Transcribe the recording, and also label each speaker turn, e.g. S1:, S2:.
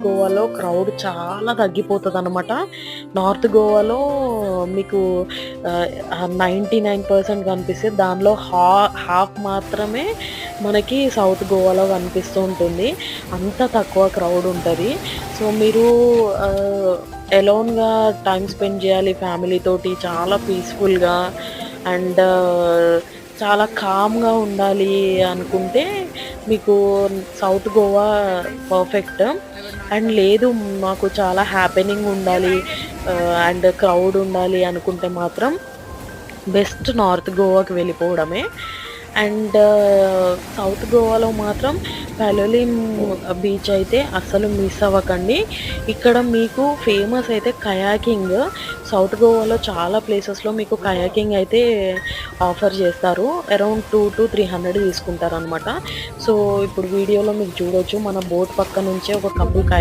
S1: గోవాలో క్రౌడ్ చాలా తగ్గిపోతదనమాట. నార్త్ గోవాలో మీకు 99% కనిపిస్తది. దానిలో హాఫ్ మాత్రమే మనకి సౌత్ గోవాలో కనిపిస్తూ ఉంటుంది. అంత తక్కువ క్రౌడ్ ఉంటది. సో, మీరు ఎలోన్‌గా టైమ్ స్పెండ్ జేయాలి ఫ్యామిలీతోటి చాలా పీస్‌ఫుల్‌గా అండ్ చాలా కామ్‌గా ఉండాలి అనుకుంటే మీకు సౌత్ గోవా పర్ఫెక్ట్. అండ్ లేదు మాకు చాలా హ్యాపెనింగ్ ఉండాలి అండ్ క్రౌడ్ ఉండాలి అనుకుంటే మాత్రం బెస్ట్ నార్త్ గోవాకి వెళ్ళిపోవడమే. అండ్ సౌత్ గోవాలో మాత్రం పాలోలిమ్ బీచ్ అయితే అస్సలు మిస్ అవ్వకండి. ఇక్కడ మీకు ఫేమస్ అయితే కయాకింగ్. సౌత్ గోవాలో చాలా ప్లేసెస్‌లో మీకు కయాకింగ్ అయితే ఆఫర్ చేస్తారు. అరౌండ్ 200-300 తీసుకుంటారనమాట. సో, ఇప్పుడు వీడియోలో మీకు చూడొచ్చు మన బోట్ పక్క నుంచే ఒక కపుల్